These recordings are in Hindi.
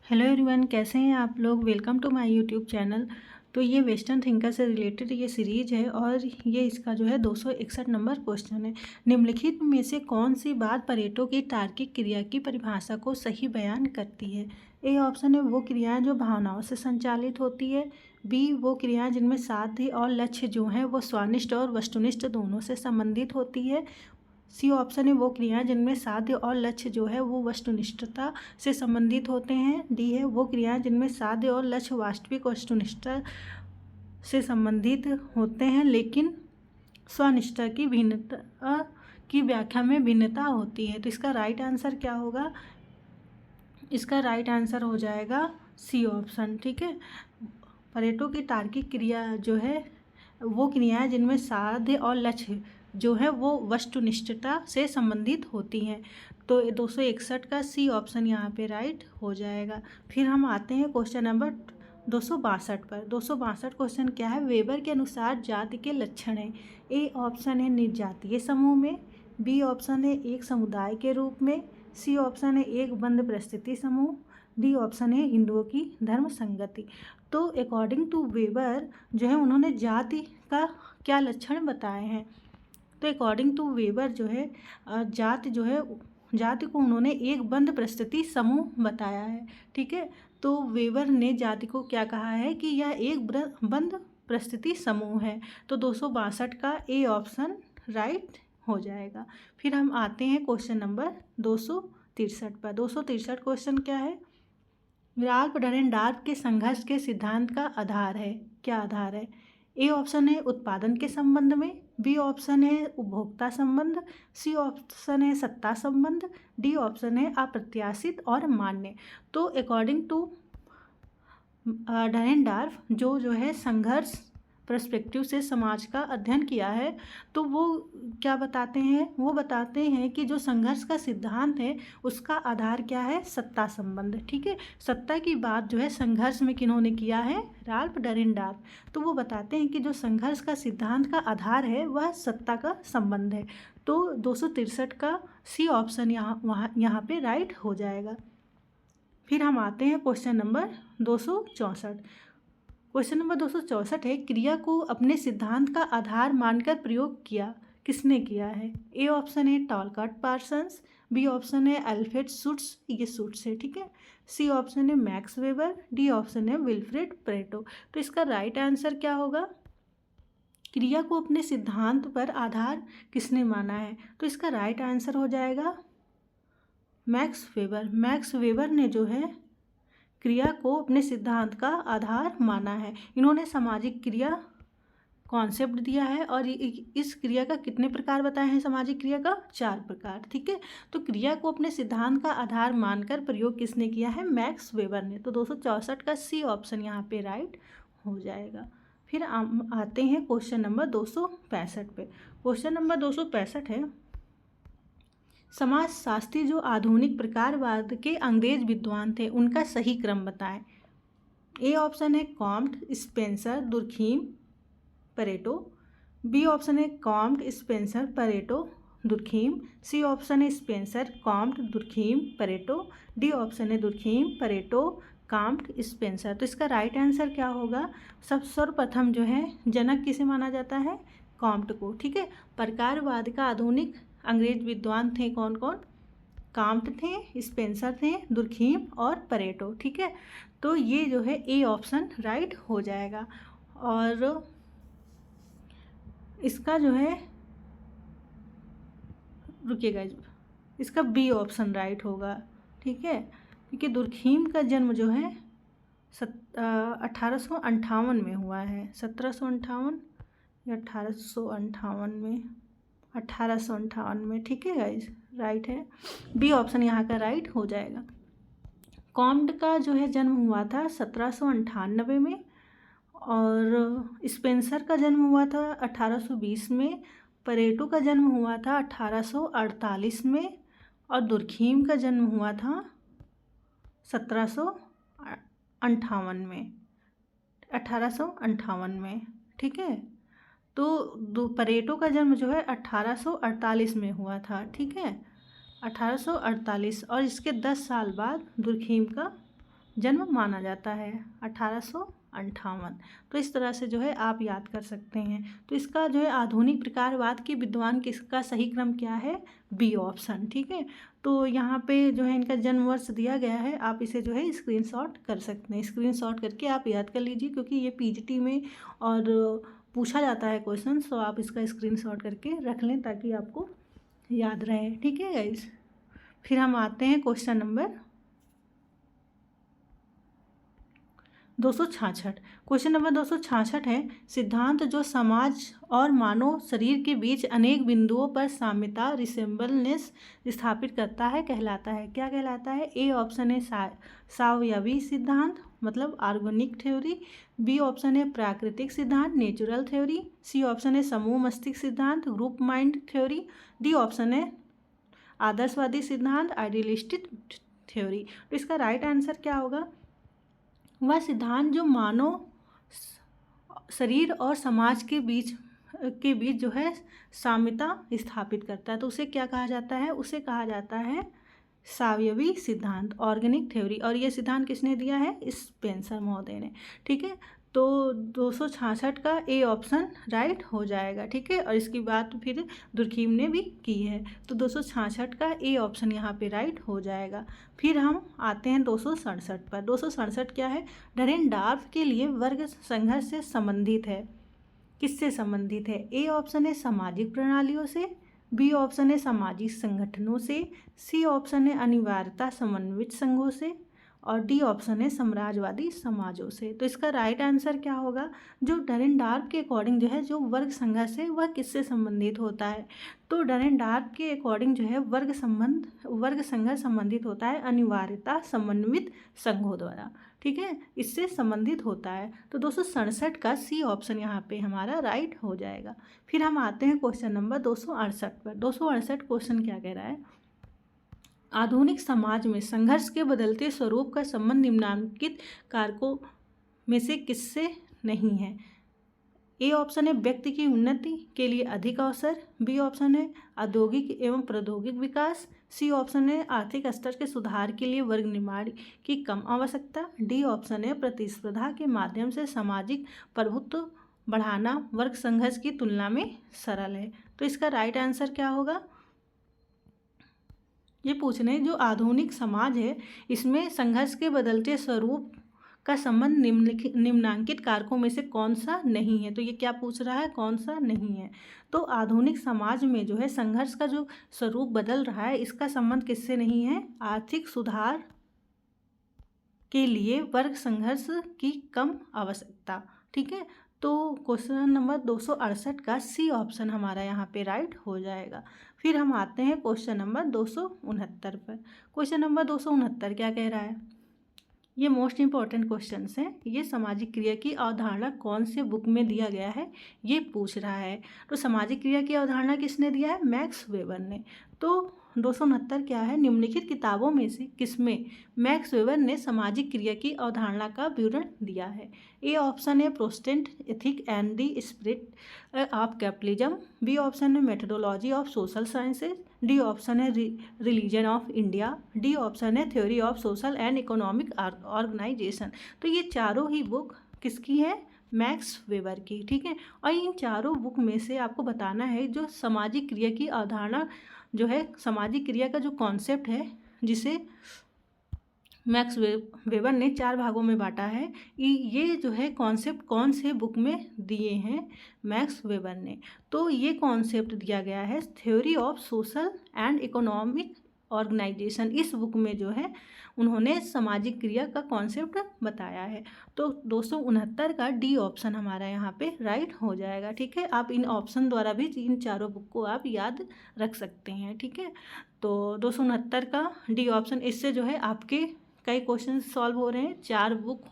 हेलो एवरीवन, कैसे हैं आप लोग। Welcome to my YouTube channel. तो ये वेस्टर्न थिंकर से रिलेटेड ये सीरीज है और ये इसका जो है 261 नंबर क्वेश्चन है। निम्नलिखित में से कौन सी बात परेटो की तार्किक क्रिया की परिभाषा को सही बयान करती है। ए ऑप्शन है वो क्रियाएं जो भावनाओं से संचालित होती है। बी वो क्रियाएं जिनमें साध्य और लक्ष्य जो हैं वो स्वानिष्ठ और वस्तुनिष्ठ दोनों से संबंधित होती है। सी ऑप्शन है वो क्रियाएं जिनमें साध्य और लक्ष्य जो है वो वस्तुनिष्ठता से संबंधित होते हैं। डी है वो क्रियाएं जिनमें साध्य और लक्ष्य वास्तविक वस्तुनिष्ठता से संबंधित होते हैं लेकिन स्वनिष्ठता की भिन्नता की व्याख्या में भिन्नता होती है। तो इसका राइट आंसर क्या होगा। इसका राइट आंसर हो जाएगा सी ऑप्शन। ठीक है, परेटो की तार्किक क्रिया जो है वो क्रियाएं जिनमें साध्य और लक्ष्य जो है वो वस्तुनिष्ठता से संबंधित होती हैं। तो 261 का सी ऑप्शन यहाँ पे राइट हो जाएगा। फिर हम आते हैं क्वेश्चन नंबर 262 पर। 262 क्वेश्चन क्या है। वेबर के अनुसार जाति के लक्षण हैं। ए ऑप्शन है निर्जातीय समूह में, बी ऑप्शन है एक समुदाय के रूप में, सी ऑप्शन है एक बंद परिस्थिति समूह, डी ऑप्शन है हिंदुओं की धर्म संगति। तो अकॉर्डिंग टू वेबर जो है उन्होंने जाति का क्या लक्षण बताए हैं। तो अकॉर्डिंग टू वेबर जो है जाति को उन्होंने एक बंद परिस्थिति समूह बताया है। ठीक है, तो वेबर ने जाति को क्या कहा है कि यह एक बंद परिस्थिति समूह है। तो 262 का ए ऑप्शन राइट हो जाएगा। फिर हम आते हैं क्वेश्चन नंबर 263 पर। 263 क्वेश्चन क्या है। राल्फ डरेनडार्फ के संघर्ष के सिद्धांत का आधार है। क्या आधार है। ए ऑप्शन है उत्पादन के संबंध में, बी ऑप्शन है उपभोक्ता संबंध, सी ऑप्शन है सत्ता संबंध, डी ऑप्शन है अप्रत्याशित और मान्य। तो अकॉर्डिंग टू डरेनडार्फ जो है संघर्ष पर्सपेक्टिव से समाज का अध्ययन किया है, तो वो क्या बताते हैं। वो बताते हैं कि जो संघर्ष का सिद्धांत है उसका आधार क्या है, सत्ता संबंध। ठीक है, सत्ता की बात जो है संघर्ष में किन्होंने किया है, राल्फ डरेनडार्फ। तो वो बताते हैं कि जो संघर्ष का सिद्धांत का आधार है वह सत्ता का संबंध है। तो 263 का सी ऑप्शन यहाँ पे राइट हो जाएगा। फिर हम आते हैं क्वेश्चन नंबर 264। क्वेश्चन नंबर 264 है क्रिया को अपने सिद्धांत का आधार मानकर प्रयोग किया किसने किया है। ए ऑप्शन है टॉलकाट पार्सन्स, बी ऑप्शन है अल्फ्रेड शुट्स, ये शुट्स है। ठीक है, सी ऑप्शन है मैक्स वेबर, डी ऑप्शन है विल्फ्रेड परेटो। तो इसका राइट आंसर क्या होगा। क्रिया को अपने सिद्धांत पर आधार किसने माना है। तो इसका राइट आंसर हो जाएगा मैक्स वेबर। मैक्स वेबर ने जो है क्रिया को अपने सिद्धांत का आधार माना है। इन्होंने सामाजिक क्रिया कॉन्सेप्ट दिया है और इस क्रिया का कितने प्रकार बताए हैं, सामाजिक क्रिया का 4 प्रकार। ठीक है, तो क्रिया को अपने सिद्धांत का आधार मानकर प्रयोग किसने किया है, मैक्स वेबर ने। तो 264 का सी ऑप्शन यहाँ पे राइट हो जाएगा। फिर आते हैं क्वेश्चन नंबर 265 पे। क्वेश्चन नंबर 265 है समाजशास्त्री जो आधुनिक प्रकारवाद के अंग्रेज विद्वान थे उनका सही क्रम बताएं। ए ऑप्शन है Comte, Spencer, Durkheim, Pareto, B option है Comte, Spencer, Pareto, Durkheim, C option है Spencer, Comte, Durkheim, Pareto, D option है दुर्खीम, परेटो, कॉम्ट, स्पेंसर। तो इसका राइट आंसर क्या होगा। सर्वप्रथम जो है जनक किसे माना जाता है, कॉम्ट को। ठीक है, प्रकारवाद का आधुनिक अंग्रेज विद्वान थे कौन कौन, कॉम्ट थे, स्पेंसर थे, दुर्खीम और परेटो। ठीक है, तो ये जो है ए ऑप्शन राइट हो जाएगा। और इसका जो है रुकिएगा, इसका बी ऑप्शन राइट होगा। ठीक है, क्योंकि दुर्खीम का जन्म जो है 1858 में हुआ है। 1758 या 1858 में, 1858 में। ठीक है गाइज, राइट है, बी ऑप्शन यहाँ का राइट हो जाएगा। कॉम्ट का जो है जन्म हुआ था 1798 में और स्पेंसर का जन्म हुआ था 1820 में, परेटो का जन्म हुआ था 1848 में और दुर्खीम का जन्म हुआ था 1758 में, 1858 में। ठीक है, तो परेटो का जन्म जो है 1848 में हुआ था। ठीक है, 1848 और इसके 10 साल बाद दुर्खीम का जन्म माना जाता है? 1858। तो इस तरह से जो है आप याद कर सकते हैं। तो इसका जो है आधुनिक प्रकारवाद के विद्वान किसका सही क्रम क्या है? B option. ठीक है, तो यहाँ पे जो है इनका जन्म वर्ष दिया गया है, आप इसे जो है स्क्रीनशॉट कर सकते हैं। स्क्रीनशॉट करके आप याद कर लीजिए, क्योंकि ये पीजीटी में और पूछा जाता है क्वेश्चन, तो आप इसका स्क्रीनशॉट करके रख लें ताकि आपको याद रहे। ठीक है गाइस, फिर हम आते हैं क्वेश्चन नंबर 266। क्वेश्चन नंबर 266 है, सिद्धांत जो समाज और मानव शरीर के बीच अनेक बिंदुओं पर साम्यता रिसेम्बलनेस स्थापित करता है कहलाता है? क्या कहलाता है? ए ऑप्शन है सावयवी सिद्धांत, मतलब ऑर्गेनिक थ्योरी। बी ऑप्शन है प्राकृतिक सिद्धांत, नेचुरल थ्योरी। सी ऑप्शन है समूह मस्तिष्क सिद्धांत, group mind theory. D option है आदर्शवादी सिद्धांत, आइडियलिस्टिक थ्योरी। तो इसका राइट आंसर क्या होगा? वह सिद्धांत जो मानव शरीर और समाज के बीच जो है साम्यता स्थापित करता है, तो उसे क्या कहा जाता है? उसे कहा जाता है सावयवी सिद्धांत, ऑर्गेनिक थ्योरी। और ये सिद्धांत किसने दिया है? स्पेंसर महोदय ने। ठीक है, तो 266 का ए ऑप्शन राइट हो जाएगा। ठीक है, और इसकी बात फिर दुर्खीम ने भी की है, तो 266 का ए ऑप्शन यहाँ पे राइट हो जाएगा। फिर हम आते हैं 267 पर। 267 क्या है? डरेनडार्फ के लिए वर्ग संघर्ष से संबंधित है। किससे संबंधित है? ए ऑप्शन है सामाजिक प्रणालियों से, बी ऑप्शन है सामाजिक संगठनों से, सी ऑप्शन है अनिवार्यता समन्वित संघों से, और डी ऑप्शन है साम्राज्यवादी समाजों से। तो इसका राइट आंसर क्या होगा? जो डरेनडार्फ के अकॉर्डिंग जो है जो वर्ग संघर्ष है वह किससे संबंधित होता है? तो डरेनडार्फ के अकॉर्डिंग जो है वर्ग संघर्ष संबंधित होता है अनिवार्यता समन्वित संघों द्वारा। ठीक है, इससे संबंधित होता है। तो 267 का सी ऑप्शन यहाँ पे हमारा राइट हो जाएगा। फिर हम आते हैं क्वेश्चन नंबर 268 पर। 268 क्वेश्चन क्या कह रहा है? आधुनिक समाज में संघर्ष के बदलते स्वरूप का संबंध निम्नलिखित कारकों में से किससे नहीं है? ए ऑप्शन है व्यक्ति की उन्नति के लिए अधिक अवसर, बी ऑप्शन है औद्योगिक एवं प्रौद्योगिक विकास, सी ऑप्शन है आर्थिक स्तर के सुधार के लिए वर्ग निर्माण की कम आवश्यकता, डी ऑप्शन है प्रतिस्पर्धा के माध्यम से सामाजिक प्रभुत्व बढ़ाना वर्ग संघर्ष की तुलना में सरल है। तो इसका राइट आंसर क्या होगा? ये पूछ रहे हैं जो आधुनिक समाज है इसमें संघर्ष के बदलते स्वरूप का संबंध निम्नांकित कारकों में से कौन सा नहीं है? तो ये क्या पूछ रहा है? कौन सा नहीं है? तो आधुनिक समाज में जो है संघर्ष का जो स्वरूप बदल रहा है इसका संबंध किससे नहीं है? आर्थिक सुधार के लिए वर्ग संघर्ष की कम आवश्यकता। ठीक है, तो क्वेश्चन नंबर 268 का सी ऑप्शन हमारा यहाँ पे राइट हो जाएगा। फिर हम आते हैं क्वेश्चन नंबर 269 पर। क्वेश्चन नंबर 269 क्या कह रहा है? ये मोस्ट इंपॉर्टेंट क्वेश्चंस हैं। ये सामाजिक क्रिया की अवधारणा कौन से बुक में दिया गया है ये पूछ रहा है। तो सामाजिक क्रिया की अवधारणा किसने दिया है? मैक्स वेबर ने। तो 269 क्या है? निम्नलिखित किताबों में से किसमें मैक्स वेबर ने सामाजिक क्रिया की अवधारणा का विवरण दिया है? ए ऑप्शन है Protestant ethic and the spirit of capitalism, B option है methodology of social sciences, D option है religion of India, D option है theory of social and economic organization. तो ये चारों ही बुक किसकी है? मैक्स वेबर की। ठीक है, और इन चारों बुक में से आपको बताना है जो सामाजिक क्रिया की अवधारणा जो है सामाजिक क्रिया का जो कॉन्सेप्ट है जिसे मैक्स वेबर ने 4 भागों में बांटा है, ये जो है कॉन्सेप्ट कौन से बुक में दिए हैं मैक्स वेबर ने? तो ये कॉन्सेप्ट दिया गया है theory of social and economic organisation. इस बुक में जो है उन्होंने सामाजिक क्रिया का कॉन्सेप्ट बताया है। तो 269 का डी ऑप्शन हमारा यहाँ पे राइट हो जाएगा। ठीक है, आप इन ऑप्शन द्वारा भी इन चारों बुक को आप याद रख सकते हैं। ठीक है, तो 269 का डी ऑप्शन, इससे जो है आपके कई क्वेश्चन सॉल्व हो रहे हैं। 4 बुक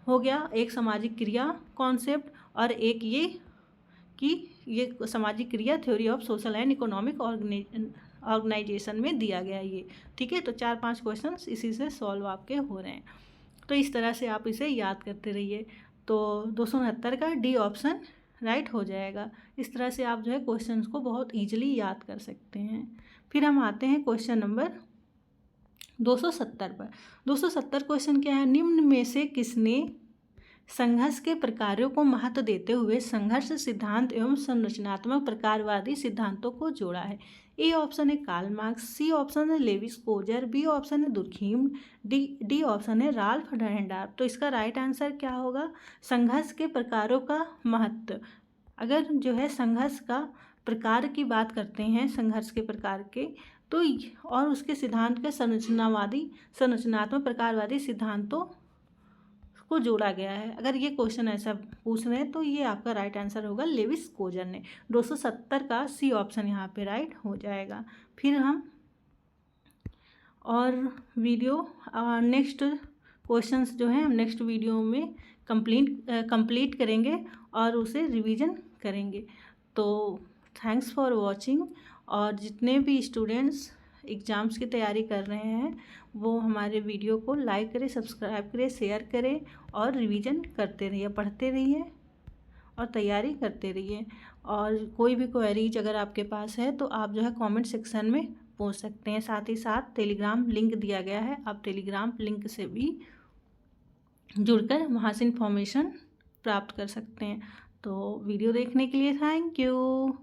हो गया, एक सामाजिक क्रिया कॉन्सेप्ट और एक ये कि ये सामाजिक क्रिया theory of social and economic organisation में दिया गया ये। ठीक है, तो 4-5 क्वेश्चंस इसी से सॉल्व आपके हो रहे हैं। तो इस तरह से आप इसे याद करते रहिए। तो 269 का डी ऑप्शन राइट हो जाएगा। इस तरह से आप जो है क्वेश्चंस को बहुत ईजिली याद कर सकते हैं। फिर हम आते हैं क्वेश्चन नंबर 270 पर 270 क्वेश्चन क्या है, निम्न में से किसने संघर्ष के प्रकारों को महत्व देते हुए संघर्ष सिद्धांत एवं संरचनात्मक प्रकारवादी सिद्धांतों को जोड़ा है। ए ऑप्शन है कार्ल मार्क्स, सी ऑप्शन है लेविस कोजर, बी ऑप्शन है दुर्खीम, डी ऑप्शन है राल्फ डहेंडार्फ। तो इसका राइट आंसर क्या होगा, संघर्ष के प्रकारों का महत्व। अगर जो है संघर्ष का प्रकार की बात करते हैं, संघर्ष के प्रकार के, तो और उसके सिद्धांत के संरचनात्मक प्रकारवादी सिद्धांतों को जोड़ा गया है। अगर ये क्वेश्चन ऐसा पूछ रहे हैं तो ये आपका राइट आंसर होगा लेविस कोजर ने। 270 का सी ऑप्शन यहाँ पे राइट हो जाएगा। फिर हम और वीडियो नेक्स्ट क्वेश्चंस जो हैं हम नेक्स्ट वीडियो में कंप्लीट करेंगे और उसे रिवीजन करेंगे। तो थैंक्स फॉर वॉचिंग। और जितने भी स्टूडेंट्स एग्ज़ाम्स की तैयारी कर रहे हैं वो हमारे वीडियो को लाइक करें, सब्सक्राइब करें, शेयर करें और रिवीजन करते रहिए, पढ़ते रहिए और तैयारी करते रहिए। और कोई भी क्वेरीज अगर आपके पास है तो आप जो है कमेंट सेक्शन में पूछ सकते हैं। साथ ही साथ टेलीग्राम लिंक दिया गया है, आप टेलीग्राम लिंक से भी जुड़कर वहाँ से इन्फॉर्मेशन प्राप्त कर सकते हैं। तो वीडियो देखने के लिए थैंक यू।